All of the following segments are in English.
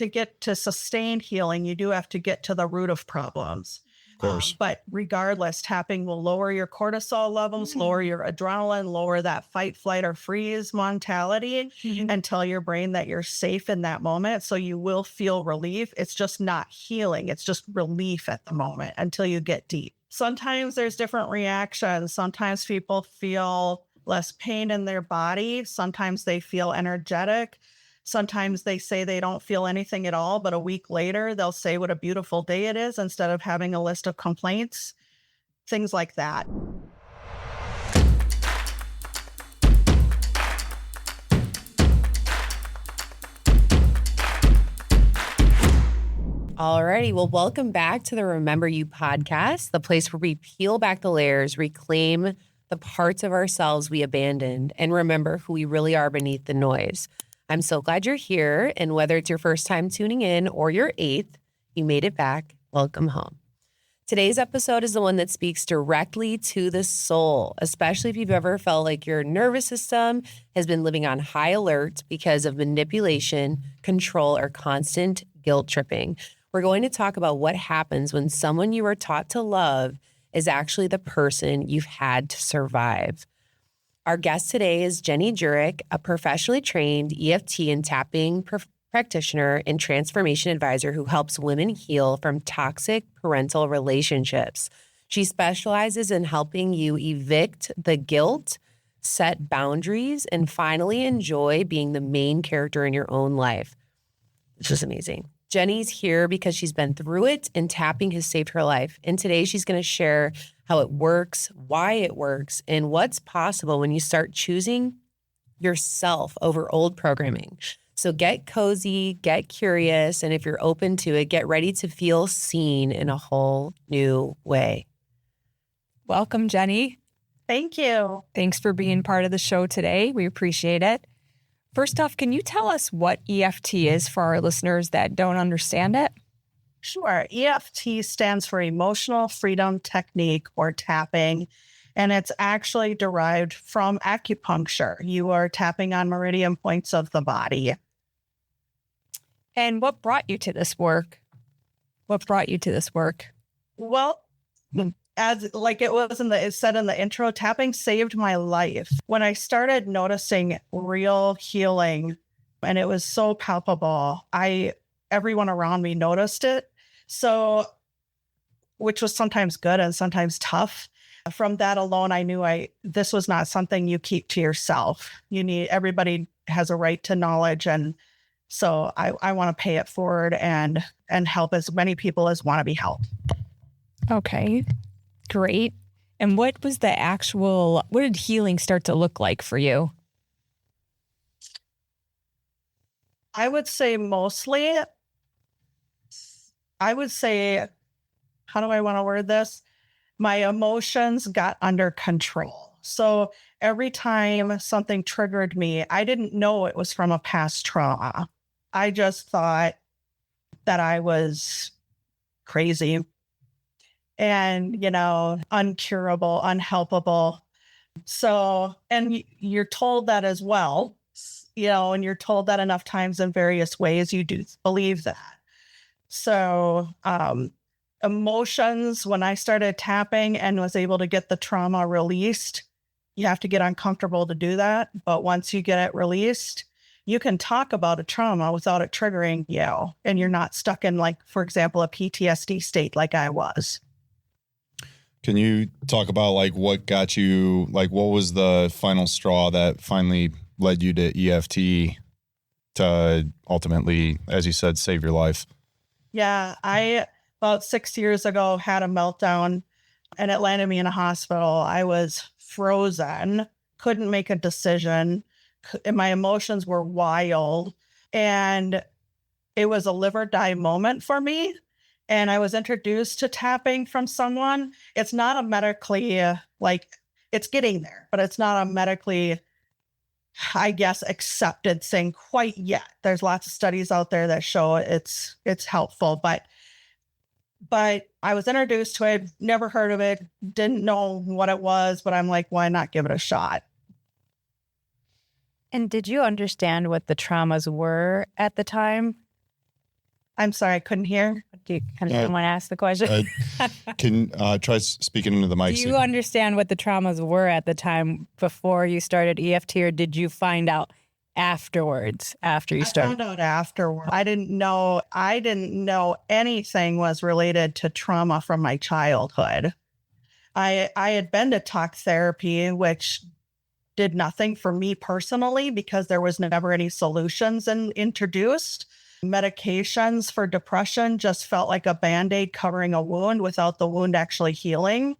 to get to sustained healing, you do have to get to the root of problems. Of course. But regardless, tapping will lower your cortisol levels, lower your adrenaline, lower that fight, flight, or freeze mentality and tell your brain that you're safe in that moment. So you will feel relief. It's just not healing. It's just relief at the moment until you get deep. Sometimes there's different reactions. Sometimes people feel less pain in their body. Sometimes they feel energetic. Sometimes they say they don't feel anything at all, but a week later, they'll say what a beautiful day it is instead of having a list of complaints, things like that. Alrighty, well, welcome back to the Remember You podcast, the place where we peel back the layers, reclaim the parts of ourselves we abandoned, and remember who we really are beneath the noise. I'm so glad you're here, and whether it's your first time tuning in or your eighth, you made it back. Welcome home. Today's episode is the one that speaks directly to the soul, especially if you've ever felt like your nervous system has been living on high alert because of manipulation, control, or constant guilt tripping. We're going to talk about what happens when someone you were taught to love is actually the person you've had to survive. Our guest today is Jenny Jurek, a professionally trained EFT and tapping practitioner and transformation advisor who helps women heal from toxic parental relationships. She specializes in helping you evict the guilt, set boundaries, and finally enjoy being the main character in your own life. This is amazing. Jenny's here because she's been through it and tapping has saved her life. And today she's going to share how it works, why it works, and what's possible when you start choosing yourself over old programming. So get cozy, get curious, and if you're open to it, get ready to feel seen in a whole new way. Welcome, Jenny. Thank you. Thanks for being part of the show today. We appreciate it. First off, can you tell us what EFT is for our listeners that don't understand it? Sure. EFT stands for Emotional Freedom Technique or tapping, and it's actually derived from acupuncture. You are tapping on meridian points of the body. And what brought you to this work? Well, as like it said in the intro, tapping saved my life. When I started noticing real healing, and it was so palpable, everyone around me noticed it. So, which was sometimes good and sometimes tough. From that alone, I knew this was not something you keep to yourself. Everybody has a right to knowledge, and so I want to pay it forward and help as many people as want to be helped. Okay, great. And what did healing start to look like for you? I would say how do I want to word this? My emotions got under control. So every time something triggered me, I didn't know it was from a past trauma. I just thought that I was crazy and, uncurable, unhelpable. So, and you're told that as well, and you're told that enough times in various ways, you do believe that. So, emotions, when I started tapping and was able to get the trauma released, you have to get uncomfortable to do that. But once you get it released, you can talk about a trauma without it triggering you. And you're not stuck in, like, for example, a PTSD state like I was. Can you talk about what got you, what was the final straw that finally led you to EFT to ultimately, as you said, save your life? Yeah, I, about 6 years ago, had a meltdown and it landed me in a hospital. I was frozen, couldn't make a decision. And my emotions were wild. And it was a live or die moment for me. And I was introduced to tapping from someone. It's not a medically, it's getting there, but it's not a medically, I guess, accepted thing quite yet. There's lots of studies out there that show it's helpful, but I was introduced to it, never heard of it, didn't know what it was, but I'm like, why not give it a shot? And did you understand what the traumas were at the time? I'm sorry, I couldn't hear. Do you kind of want to ask the question? Can try speaking into the mic. Do you understand what the traumas were at the time before you started EFT, or did you find out afterwards, after you started? I found out afterward. I didn't know anything was related to trauma from my childhood. I had been to talk therapy, which did nothing for me personally because there was never any solutions introduced. Medications for depression just felt like a Band-Aid covering a wound without the wound actually healing.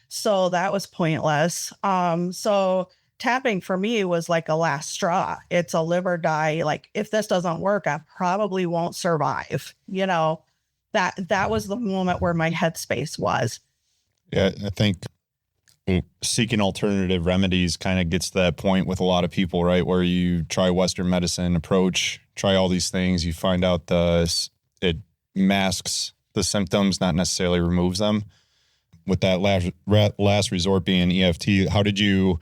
So that was pointless. So tapping for me was like a last straw. It's a live or die. Like, if this doesn't work, I probably won't survive. You know, that was the moment where my headspace was. Yeah, I think seeking alternative remedies kind of gets to that point with a lot of people, right? Where you try Western medicine approach, try all these things, you find out it masks the symptoms, not necessarily removes them. With that last resort being EFT, how did you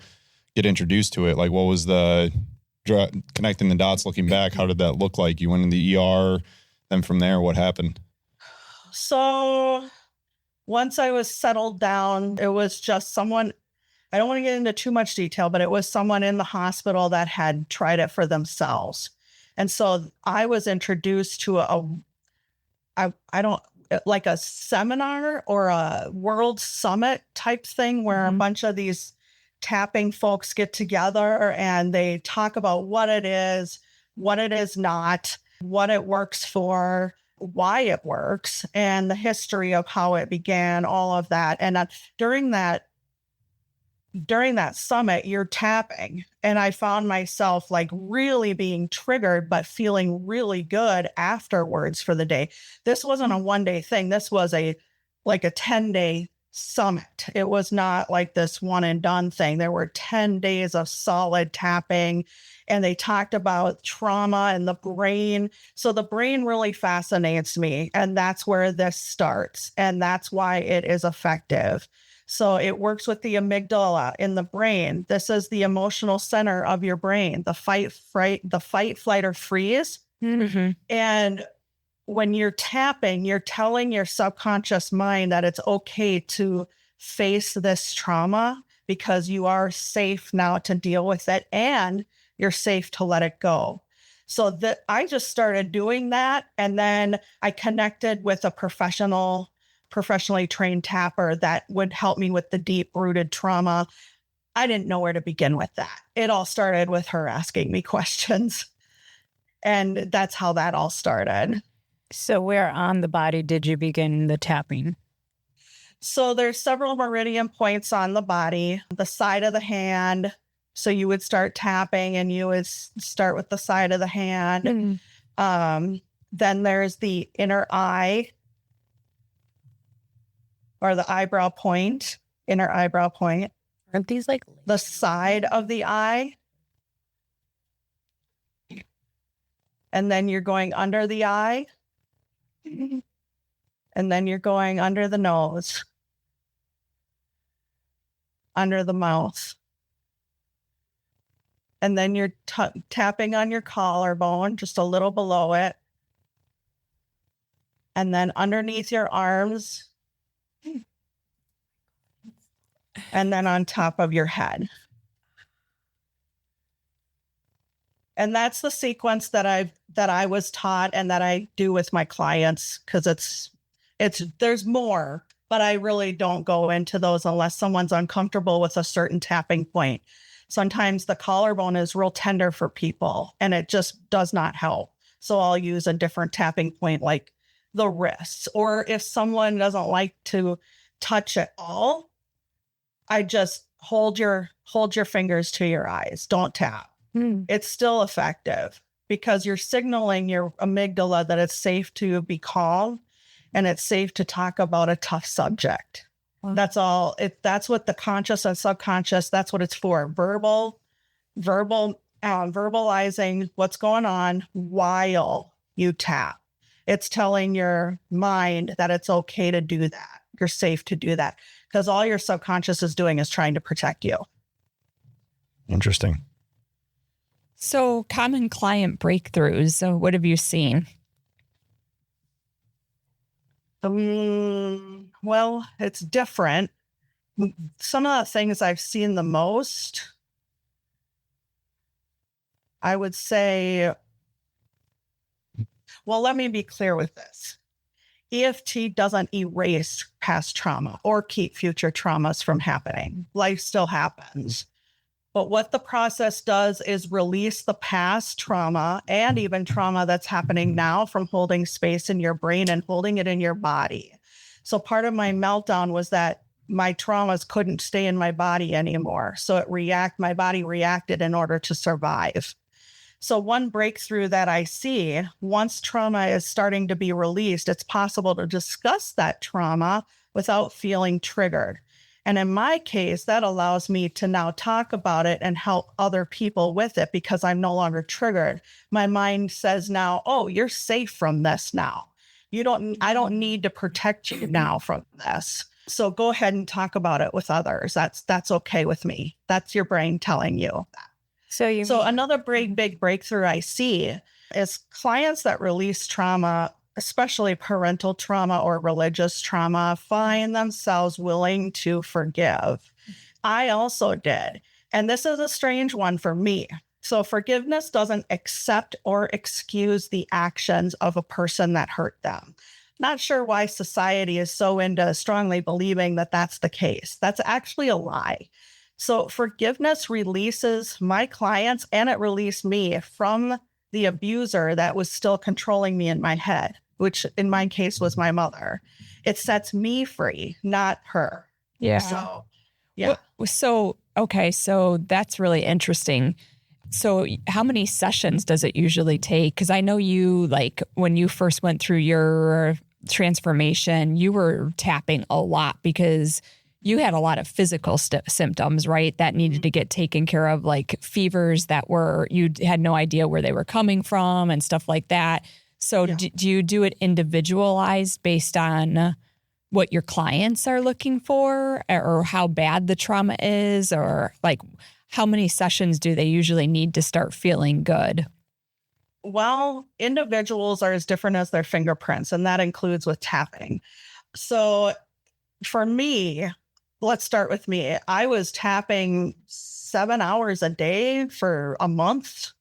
get introduced to it? Like, what was the connecting the dots looking back? How did that look like? You went in the ER, then from there, what happened? So once I was settled down, it was just someone, I don't want to get into too much detail, but it was someone in the hospital that had tried it for themselves. And so I was introduced to like a seminar or a world summit type thing where a bunch of these tapping folks get together and they talk about what it is not, what it works for, why it works, and the history of how it began, all of that. And during that summit, you're tapping. And I found myself like really being triggered, but feeling really good afterwards for the day. This wasn't a one-day thing. This was like a 10-day summit. It was not like this one and done thing. There were 10 days of solid tapping, and they talked about trauma and the brain. So the brain really fascinates me, and that's where this starts, and that's why it is effective. So it works with the amygdala in the brain. This is the emotional center of your brain, the fight, flight, or freeze. Mm-hmm. And when you're tapping, you're telling your subconscious mind that it's okay to face this trauma because you are safe now to deal with it and you're safe to let it go. So that I just started doing that. And then I connected with a professionally trained tapper that would help me with the deep rooted trauma. I didn't know where to begin with that. It all started with her asking me questions. And that's how that all started. So where on the body did you begin the tapping? So there's several meridian points on the body, the side of the hand. So you would start tapping and you would start with the side of the hand. Mm-hmm. Then there's the inner eye or the eyebrow point, inner eyebrow point. Aren't these like the side of the eye? And then you're going under the eye. And then you're going under the nose, under the mouth. And then you're tapping on your collarbone, just a little below it. And then underneath your arms. And then on top of your head. And that's the sequence that I was taught and that I do with my clients, because there's more, but I really don't go into those unless someone's uncomfortable with a certain tapping point. Sometimes the collarbone is real tender for people and it just does not help. So I'll use a different tapping point like the wrists, or if someone doesn't like to touch at all, I just hold your fingers to your eyes. Don't tap. It's still effective because you're signaling your amygdala that it's safe to be calm and it's safe to talk about a tough subject. Wow. That's all. That's what the conscious and subconscious, that's what it's for. Verbalizing what's going on while you tap. It's telling your mind that it's okay to do that. You're safe to do that because all your subconscious is doing is trying to protect you. Interesting. So common client breakthroughs. So what have you seen? Well, it's different. Some of the things I've seen the most, I would say, well, let me be clear with this. EFT doesn't erase past trauma or keep future traumas from happening. Life still happens. But what the process does is release the past trauma and even trauma that's happening now from holding space in your brain and holding it in your body. So part of my meltdown was that my traumas couldn't stay in my body anymore. So my body reacted in order to survive. So one breakthrough that I see, once trauma is starting to be released, it's possible to discuss that trauma without feeling triggered. And in my case, that allows me to now talk about it and help other people with it because I'm no longer triggered. My mind says now, oh, you're safe from this now. I don't need to protect you now from this. So go ahead and talk about it with others. That's okay with me. That's your brain telling you that. So another big breakthrough I see is clients that release trauma, especially parental trauma or religious trauma, find themselves willing to forgive. I also did. And this is a strange one for me. So forgiveness doesn't accept or excuse the actions of a person that hurt them. Not sure why society is so into strongly believing that that's the case. That's actually a lie. So forgiveness releases my clients and it released me from the abuser that was still controlling me in my head, which in my case was my mother. It sets me free, not her. Yeah. So, yeah. Okay, so that's really interesting. So how many sessions does it usually take? Because I know you, like, when you first went through your transformation, you were tapping a lot because you had a lot of physical symptoms, right? That needed to get taken care of, like fevers that you had no idea where they were coming from and stuff like that. So do you do it individualized based on what your clients are looking for or how bad the trauma is, or like how many sessions do they usually need to start feeling good? Well, individuals are as different as their fingerprints, and that includes with tapping. So for me, let's start with me. I was tapping 7 hours a day for a month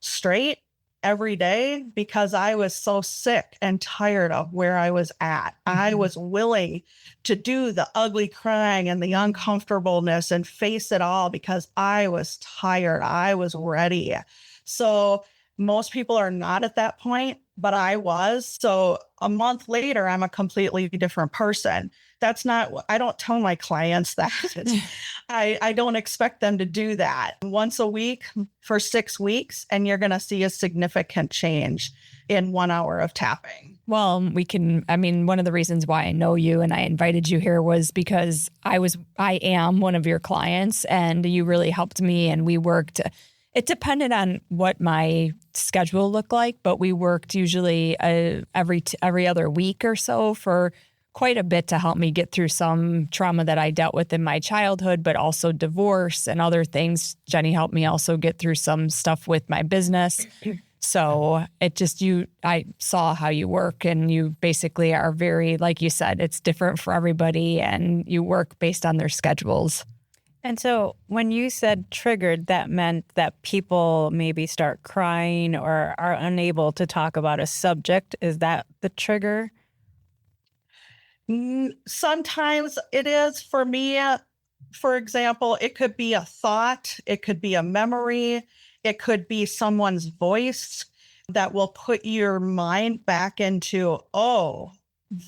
straight every day because I was so sick and tired of where I was at. I was willing to do the ugly crying and the uncomfortableness and face it all because I was tired. I was ready. So most people are not at that point, but I was. So a month later, I'm a completely different person. I don't tell my clients that. I don't expect them to do that once a week for 6 weeks, and you're going to see a significant change in 1 hour of tapping. Well, one of the reasons why I know you and I invited you here was because I am one of your clients and you really helped me, and we worked. It depended on what my schedule looked like, but we worked usually every other week or so for quite a bit to help me get through some trauma that I dealt with in my childhood, but also divorce and other things. Jenny helped me also get through some stuff with my business. So I saw how you work, and you basically are very, like you said, it's different for everybody and you work based on their schedules. And so when you said triggered, that meant that people maybe start crying or are unable to talk about a subject. Is that the trigger? Sometimes it is. For me, for example, it could be a thought, it could be a memory, it could be someone's voice that will put your mind back into, oh,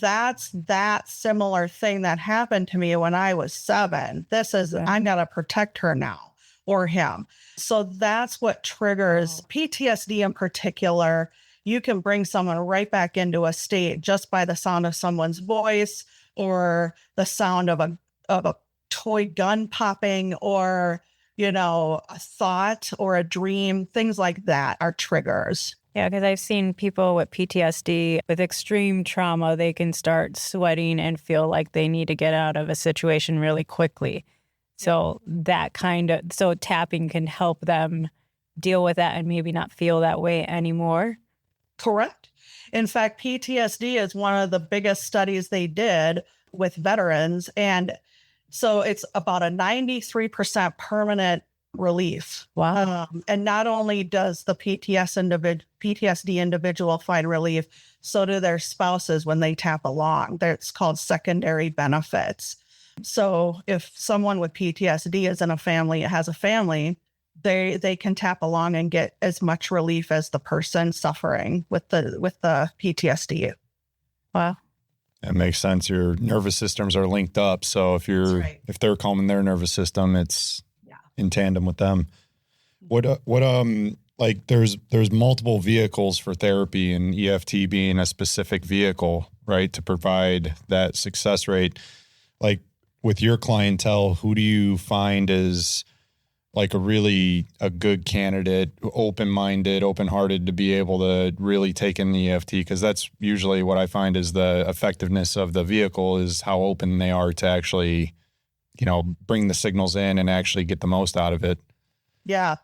that's that similar thing that happened to me when I was 7. I'm going to protect her now or him. So that's what triggers PTSD in particular. You can bring someone right back into a state just by the sound of someone's voice or the sound of a toy gun popping or, a thought or a dream. Things like that are triggers. Yeah, because I've seen people with PTSD with extreme trauma, they can start sweating and feel like they need to get out of a situation really quickly. So so tapping can help them deal with that and maybe not feel that way anymore. Correct. In fact, PTSD is one of the biggest studies they did with veterans. And so it's about a 93% permanent relief. Wow. And not only does the PTSD individual find relief, so do their spouses when they tap along. That's called secondary benefits. So if someone with PTSD is in a family, it has a family, they can tap along and get as much relief as the person suffering with the PTSD. Wow. That makes sense. Your nervous systems are linked up. So if if they're calming their nervous system, it's in tandem with them. Like there's multiple vehicles for therapy, and EFT being a specific vehicle, right, to provide that success rate. Like with your clientele, who do you find is like a good candidate, open-minded, open-hearted to be able to really take in the EFT? Because that's usually what I find is the effectiveness of the vehicle is how open they are to actually, bring the signals in and actually get the most out of it. Yeah.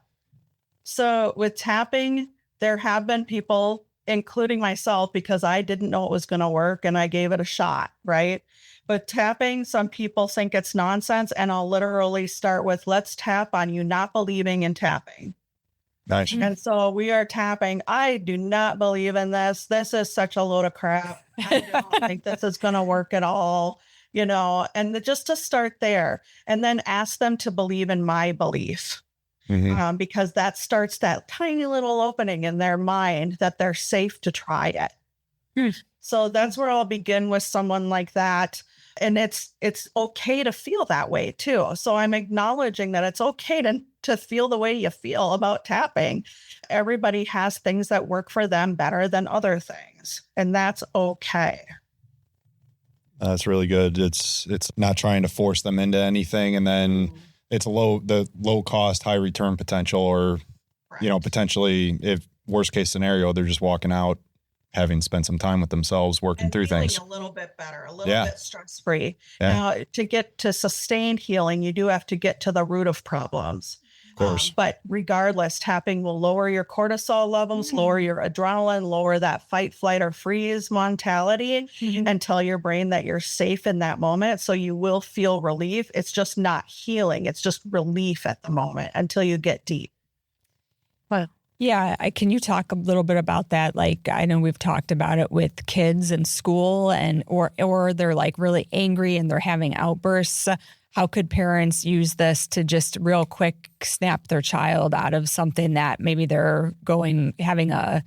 So with tapping, there have been people, including myself, because I didn't know it was going to work and I gave it a shot, right? But tapping, some people think it's nonsense, and I'll literally start with, let's tap on you not believing in tapping. Nice. And so we are tapping. I do not believe in this. This is such a load of crap. I don't think this is going to work at all, and just to start there and then ask them to believe in my belief. Mm-hmm. Because that starts that tiny little opening in their mind that they're safe to try it. So that's where I'll begin with someone like that. And it's okay to feel that way too. So I'm acknowledging that it's okay to feel the way you feel about tapping. Everybody has things that work for them better than other things, and that's okay. That's really good. It's not trying to force them into anything, and then it's the low cost, high return potential, or potentially, if worst case scenario, they're just walking out having spent some time with themselves, working through things. A little bit better, a little bit stress-free. Yeah. Now, to get to sustained healing, you do have to get to the root of problems. Of course. But regardless, tapping will lower your cortisol levels, lower your adrenaline, lower that fight, flight, or freeze mentality, and tell your brain that you're safe in that moment. So you will feel relief. It's just not healing. It's just relief at the moment until you get deep. Well, yeah. Can you talk a little bit about that? Like, I know we've talked about it with kids in school or they're like really angry and they're having outbursts. How could parents use this to just real quick snap their child out of something that maybe they're having an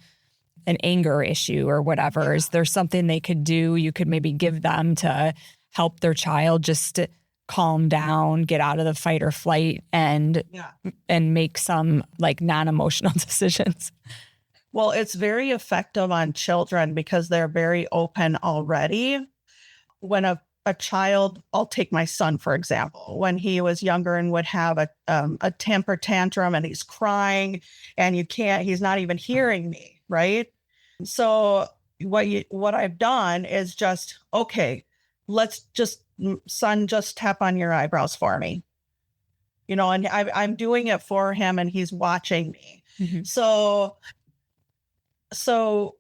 anger issue or whatever? Is there something they could do? You could maybe give them to help their child just to calm down, get out of the fight or flight, and make some like non-emotional decisions. Well, it's very effective on children because they're very open already. When a child, I'll take my son, for example, when he was younger and would have a temper tantrum and he's crying and he's not even hearing me, right? So what I've done is just, okay, son, just tap on your eyebrows for me. And I'm doing it for him and he's watching me. Mm-hmm. So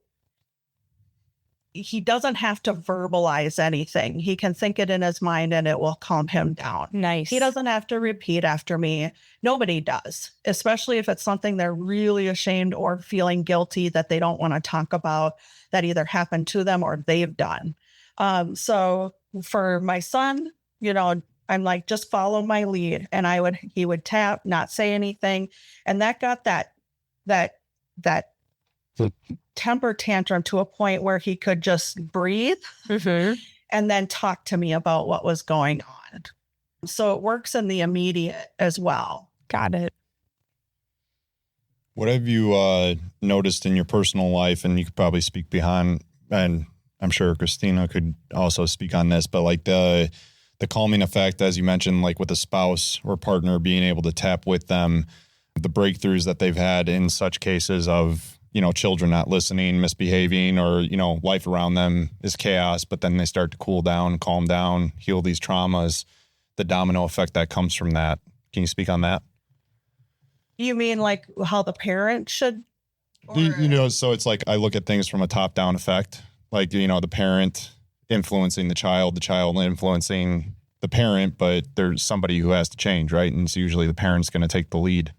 he doesn't have to verbalize anything. He can think it in his mind and it will calm him down. Nice. He doesn't have to repeat after me. Nobody does, especially if it's something they're really ashamed or feeling guilty that they don't want to talk about that either happened to them or they've done. So for my son, I'm like, just follow my lead. And he would tap, not say anything. And that got that temper tantrum to a point where he could just breathe and then talk to me about what was going on. So it works in the immediate as well. Got it. What have you noticed in your personal life, and you could probably speak behind, and I'm sure Christina could also speak on this, but like the calming effect, as you mentioned, like with a spouse or partner, being able to tap with them, the breakthroughs that they've had in such cases of, children not listening, misbehaving, or, life around them is chaos, but then they start to cool down, calm down, heal these traumas, the domino effect that comes from that. Can you speak on that? You mean like how the parent should? So it's like I look at things from a top-down effect, like, the parent influencing the child influencing the parent, but there's somebody who has to change, right? And it's usually the parent's going to take the lead.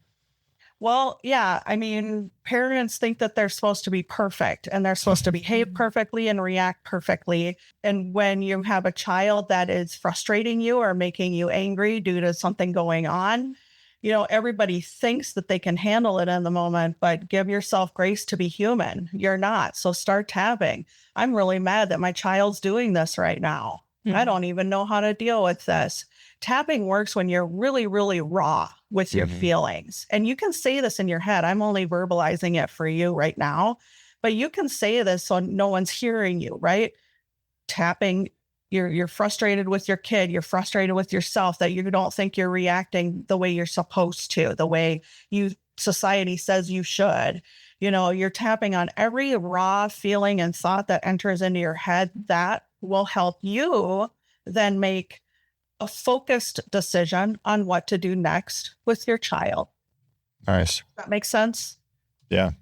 Well, yeah. I mean, parents think that they're supposed to be perfect and they're supposed to behave perfectly and react perfectly. And when you have a child that is frustrating you or making you angry due to something going on, everybody thinks that they can handle it in the moment, but give yourself grace to be human. You're not. So start tapping. I'm really mad that my child's doing this right now. I don't even know how to deal with this. Tapping works when you're really, really raw with your feelings. And you can say this in your head. I'm only verbalizing it for you right now, but you can say this so no one's hearing you, right? Tapping, you're frustrated with your kid. You're frustrated with yourself that you don't think you're reacting the way you're supposed to, the way society says you should. You're tapping on every raw feeling and thought that enters into your head. That will help you then make a focused decision on what to do next with your child. Nice. That makes sense? Yeah.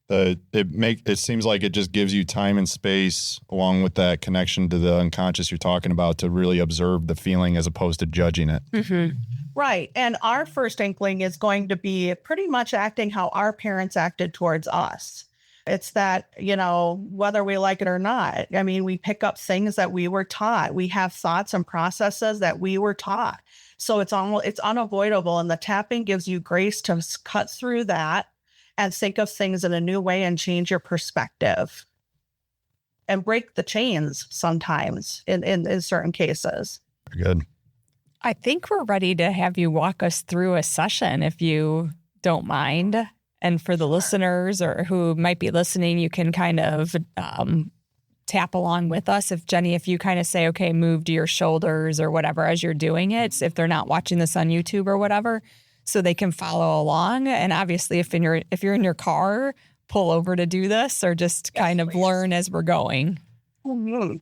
It seems like it just gives you time and space along with that connection to the unconscious you're talking about to really observe the feeling as opposed to judging it. Mm-hmm. Right. And our first inkling is going to be pretty much acting how our parents acted towards us. It's that, whether we like it or not, I mean, we pick up things that we were taught. We have thoughts and processes that we were taught. So it's unavoidable. And the tapping gives you grace to cut through that and think of things in a new way and change your perspective and break the chains sometimes in certain cases. Very good. I think we're ready to have you walk us through a session if you don't mind. And for the listeners or who might be listening, you can kind of tap along with us. If you kind of say, okay, move to your shoulders or whatever as you're doing it, if they're not watching this on YouTube or whatever, so they can follow along. And obviously, if you're in your car, pull over to do this or just kind of learn as we're going. Mm-hmm.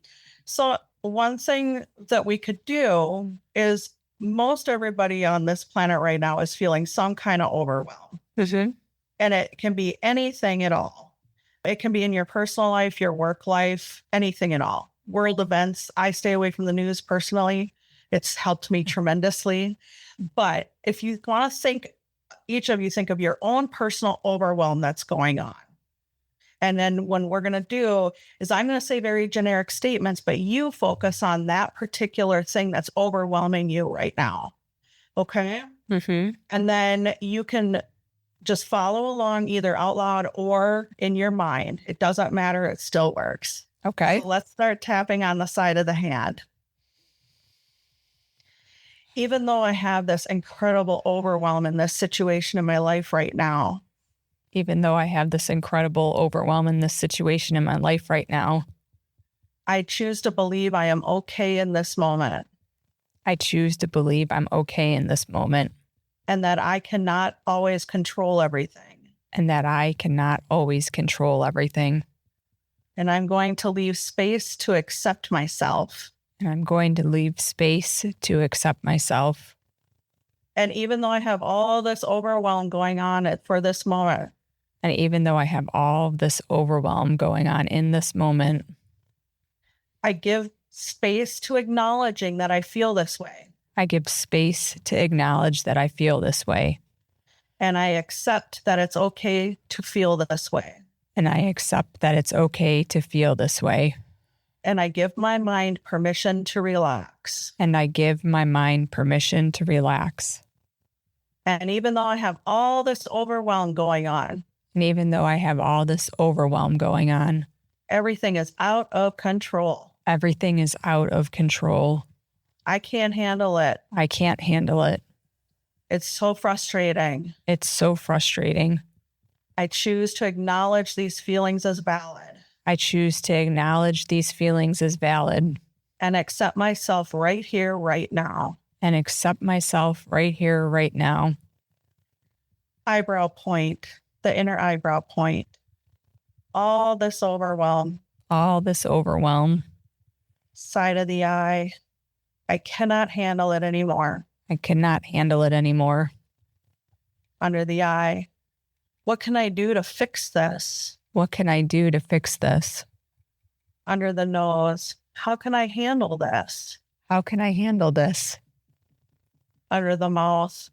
So one thing that we could do is most everybody on this planet right now is feeling some kind of overwhelm. Mm-hmm. And it can be anything at all. It can be in your personal life, your work life, anything at all. World events. I stay away from the news personally. It's helped me tremendously. But if you want to each of you think of your own personal overwhelm that's going on. And then what we're going to do is I'm going to say very generic statements, but you focus on that particular thing that's overwhelming you right now. Okay? Mm-hmm. And then you can just follow along either out loud or in your mind. It doesn't matter. It still works. Okay. So let's start tapping on the side of the hand. Even though I have this incredible overwhelm in this situation in my life right now. Even though I have this incredible overwhelm in this situation in my life right now. I choose to believe I am okay in this moment. I choose to believe I'm okay in this moment. And that I cannot always control everything. And that I cannot always control everything. And I'm going to leave space to accept myself. And I'm going to leave space to accept myself. And even though I have all this overwhelm going on for this moment. And even though I have all this overwhelm going on in this moment. I give space to acknowledging that I feel this way. I give space to acknowledge that I feel this way. And I accept that it's okay to feel this way. And I accept that it's okay to feel this way. And I give my mind permission to relax. And I give my mind permission to relax. And even though I have all this overwhelm going on. And even though I have all this overwhelm going on. Everything is out of control. Everything is out of control. I can't handle it. I can't handle it. It's so frustrating. It's so frustrating. I choose to acknowledge these feelings as valid. I choose to acknowledge these feelings as valid. And accept myself right here, right now. And accept myself right here, right now. Eyebrow point, the inner eyebrow point. All this overwhelm. All this overwhelm. Side of the eye. I cannot handle it anymore. I cannot handle it anymore. Under the eye. What can I do to fix this? What can I do to fix this? Under the nose. How can I handle this? How can I handle this? Under the mouth.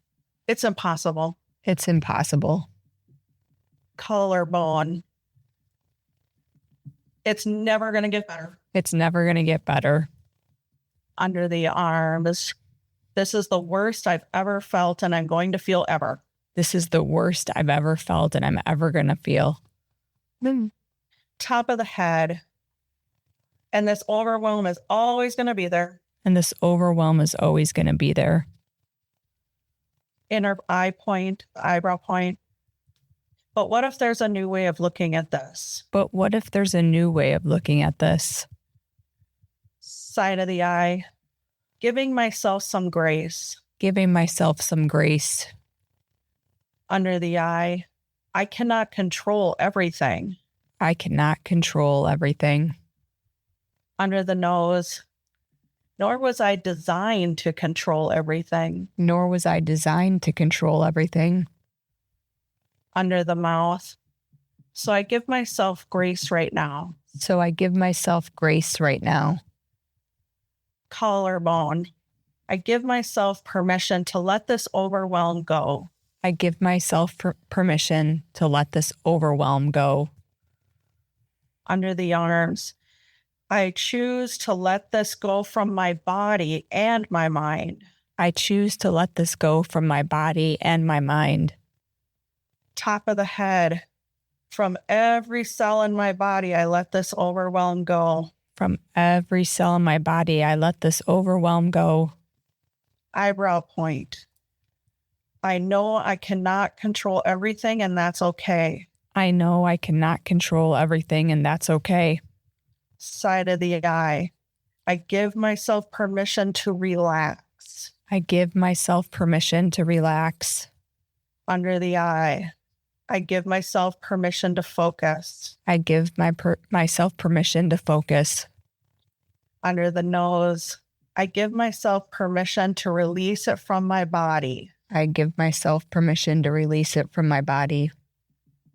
It's impossible. It's impossible. Collarbone. It's never going to get better. It's never going to get better. Under the arms. This is the worst I've ever felt and I'm going to feel ever. This is the worst I've ever felt and I'm ever going to feel. Top of the head. And this overwhelm is always going to be there. And this overwhelm is always going to be there. Inner eye point, eyebrow point. But what if there's a new way of looking at this? But what if there's a new way of looking at this? Side of the eye. Giving myself some grace. Giving myself some grace. Under the eye. I cannot control everything. I cannot control everything. Under the nose. Nor was I designed to control everything. Nor was I designed to control everything. Under the mouth. So I give myself grace right now. So I give myself grace right now. Collarbone. I give myself permission to let this overwhelm go. I give myself permission to let this overwhelm go. Under the arms. I choose to let this go from my body and my mind. I choose to let this go from my body and my mind. Top of the head. From every cell in my body, I let this overwhelm go. From every cell in my body, I let this overwhelm go. Eyebrow point. I know I cannot control everything, and that's okay. I know I cannot control everything, and that's okay. Side of the eye. I give myself permission to relax. I give myself permission to relax. Under the eye. I give myself permission to focus. I give myself permission to focus. Under the nose. I give myself permission to release it from my body. I give myself permission to release it from my body.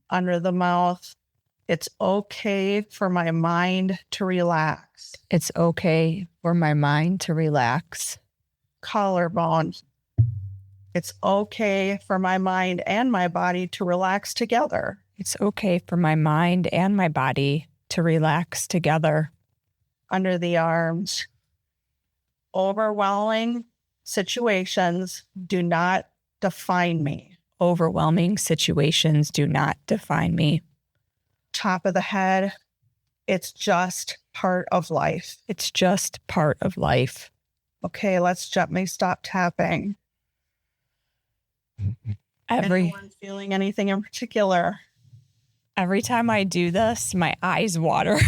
Under the mouth. It's okay for my mind to relax. It's okay for my mind to relax. Collarbone. It's okay for my mind and my body to relax together. It's okay for my mind and my body to relax together. Under the arms. Overwhelming situations do not define me. Overwhelming situations do not define me. Top of the head. It's just part of life. It's just part of life. Okay, let's gently stop tapping. Anyone feeling anything in particular? Every time I do this, my eyes water.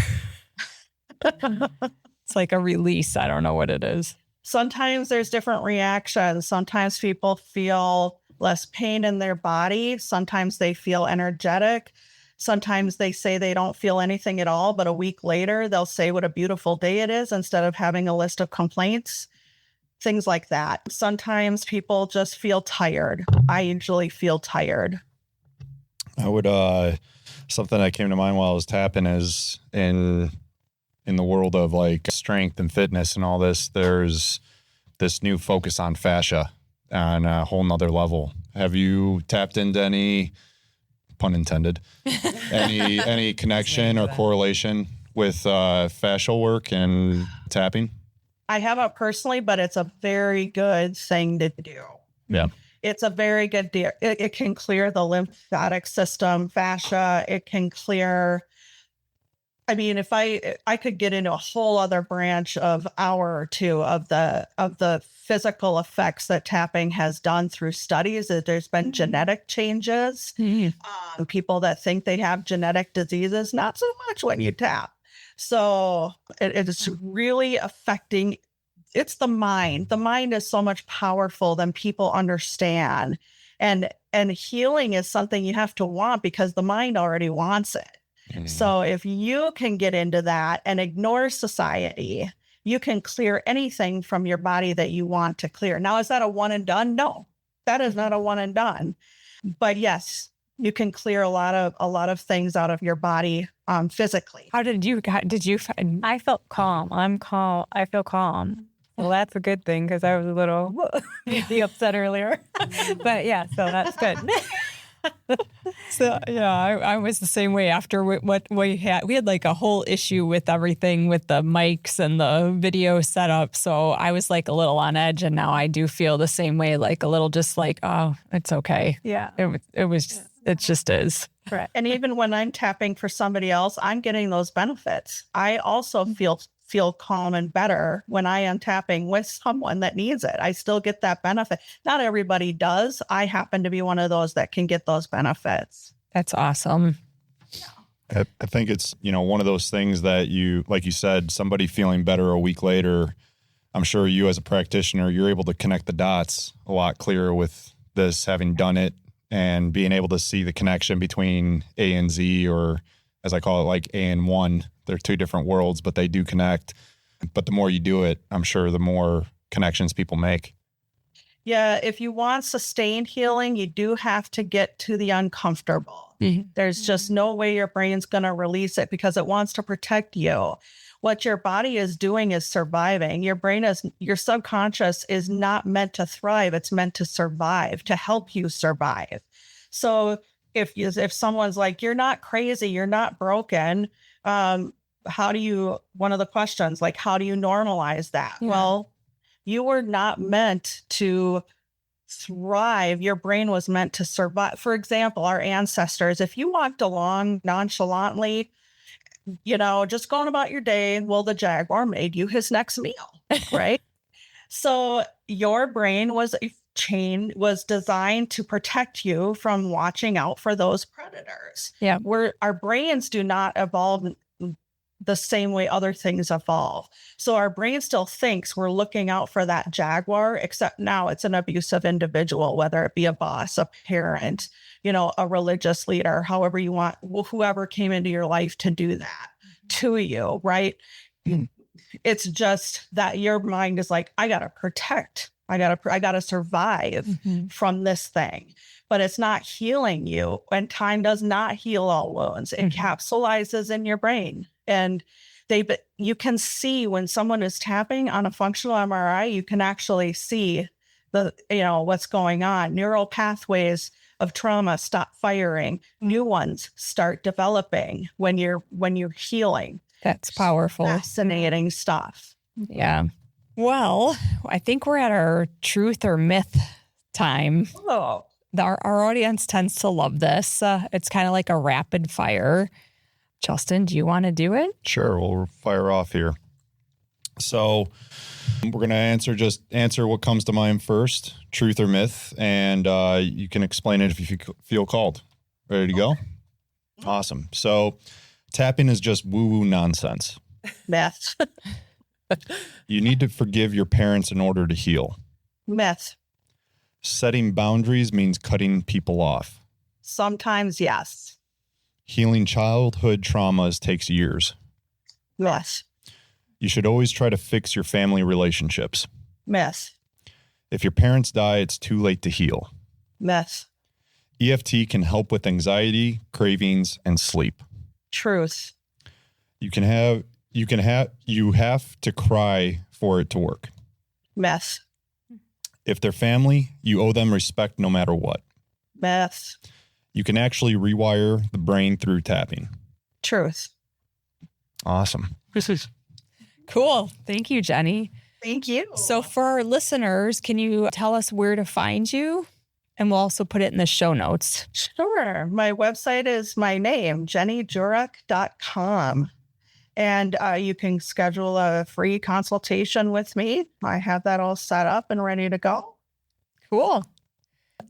It's like a release. I don't know what it is. Sometimes there's different reactions. Sometimes people feel less pain in their body. Sometimes they feel energetic. Sometimes they say they don't feel anything at all, but a week later, they'll say what a beautiful day it is instead of having a list of complaints. Things like that. Sometimes people just feel tired. I usually feel tired. I would, something that came to mind while I was tapping is in the world of like strength and fitness and all this, there's this new focus on fascia on a whole nother level. Have you tapped into any, pun intended, any connection or correlation with fascial work and tapping? I haven't personally, but it's a very good thing to do. Yeah. It's a very good deal. It can clear the lymphatic system, fascia. It can clear. I mean, if I could get into a whole other branch of hour or two of the physical effects that tapping has done through studies, that there's been genetic changes. People that think they have genetic diseases, not so much when you tap. So it is really affecting. It's the mind. The mind is so much powerful than people understand. And healing is something you have to want because the mind already wants it. So if you can get into that and ignore society, you can clear anything from your body that you want to clear. Now, is that a one and done? No, that is not a one and done. But yes, you can clear a lot of things out of your body physically. How did you find? I felt calm. I'm calm. I feel calm. Well, that's a good thing because I was a little maybe upset earlier. But yeah, so that's good. So yeah, I was the same way after what we had. We had like a whole issue with everything with the mics and the video setup. So I was like a little on edge, and now I do feel the same way, like a little just like, oh, it's okay. Yeah. It just is. Right. And even when I'm tapping for somebody else, I'm getting those benefits. I also feel calm and better when I am tapping with someone that needs it. I still get that benefit. Not everybody does. I happen to be one of those that can get those benefits. That's awesome. I think it's, one of those things that you, like you said, somebody feeling better a week later, I'm sure you as a practitioner, you're able to connect the dots a lot clearer with this, having done it and being able to see the connection between A and Z, or as I call it, like A and 1. They're two different worlds, but they do connect. But the more you do it, I'm sure the more connections people make. Yeah, if you want sustained healing, you do have to get to the uncomfortable. Mm-hmm. There's just no way your brain's going to release it because it wants to protect you. What your body is doing is surviving. Your subconscious is not meant to thrive. It's meant to survive, to help you survive. So if someone's like, you're not crazy, you're not broken, one of the questions, like, how do you normalize that? Yeah. Well, you were not meant to thrive. Your brain was meant to survive. For example, our ancestors, if you walked along nonchalantly, just going about your day, well, the jaguar made you his next meal, right? So your brain was designed to protect you from watching out for those predators. Yeah. Our brains do not evolve the same way other things evolve. So our brain still thinks we're looking out for that jaguar, except now it's an abusive individual, whether it be a boss, a parent, a religious leader, however you want, whoever came into your life to do that to you, right? It's just that your mind is like, I got to protect. I got to survive from this thing. But it's not healing you. And time does not heal all wounds. It encapsulizes in your brain. And you can see when someone is tapping on a functional MRI, you can actually see what's going on. Neural pathways of trauma stop firing. New ones start developing when you're healing. That's powerful. Fascinating stuff. Yeah. Well, I think we're at our truth or myth time. Oh, Our audience tends to love this. It's kind of like a rapid fire. Justin, do you want to do it? Sure, we'll fire off here. So we're going to answer what comes to mind first, truth or myth, and you can explain it if you feel called. Ready to go? Awesome. So tapping is just woo-woo nonsense. myth. You need to forgive your parents in order to heal. Myth. Setting boundaries means cutting people off. Sometimes, yes. Healing childhood traumas takes years. Myth. You should always try to fix your family relationships. Myth. If your parents die, it's too late to heal. Myth. EFT can help with anxiety, cravings, and sleep. Truth. You have to cry for it to work. Myth. If they're family, you owe them respect no matter what. Myth. You can actually rewire the brain through tapping. Truth. Awesome. Cool. Thank you, Jenny. Thank you. So for our listeners, can you tell us where to find you? And we'll also put it in the show notes. Sure. My website is my name, jennyjurek.com. And you can schedule a free consultation with me. I have that all set up and ready to go. Cool.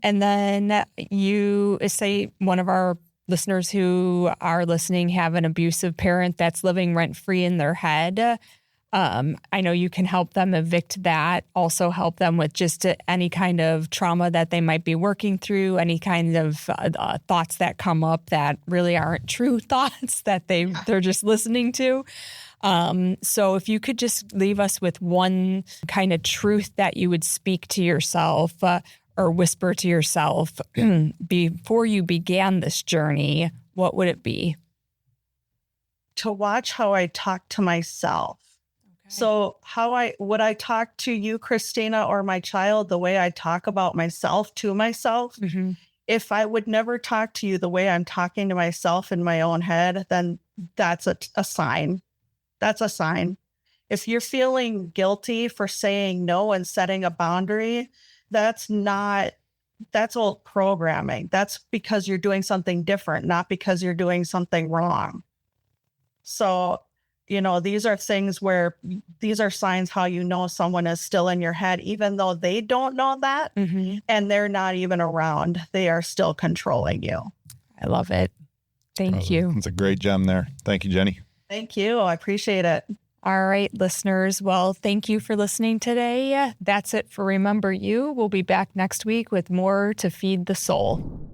And then you say one of our listeners who are listening have an abusive parent that's living rent-free in their head. I know you can help them evict that, also help them with just any kind of trauma that they might be working through, any kind of thoughts that come up that really aren't true thoughts that they're just listening to. So if you could just leave us with one kind of truth that you would speak to yourself or whisper to yourself before you began this journey, what would it be? To watch how I talk to myself. So would I talk to you, Christina, or my child the way I talk about myself to myself? Mm-hmm. If I would never talk to you the way I'm talking to myself in my own head, then that's a sign. That's a sign. If you're feeling guilty for saying no and setting a boundary, that's old programming. That's because you're doing something different, not because you're doing something wrong. So, these are things where these are signs how you know someone is still in your head, even though they don't know that and they're not even around. They are still controlling you. I love it. Thank you. It's a great gem there. Thank you, Jenny. Thank you. I appreciate it. All right, listeners. Well, thank you for listening today. That's it for Remember You. We'll be back next week with more to feed the soul.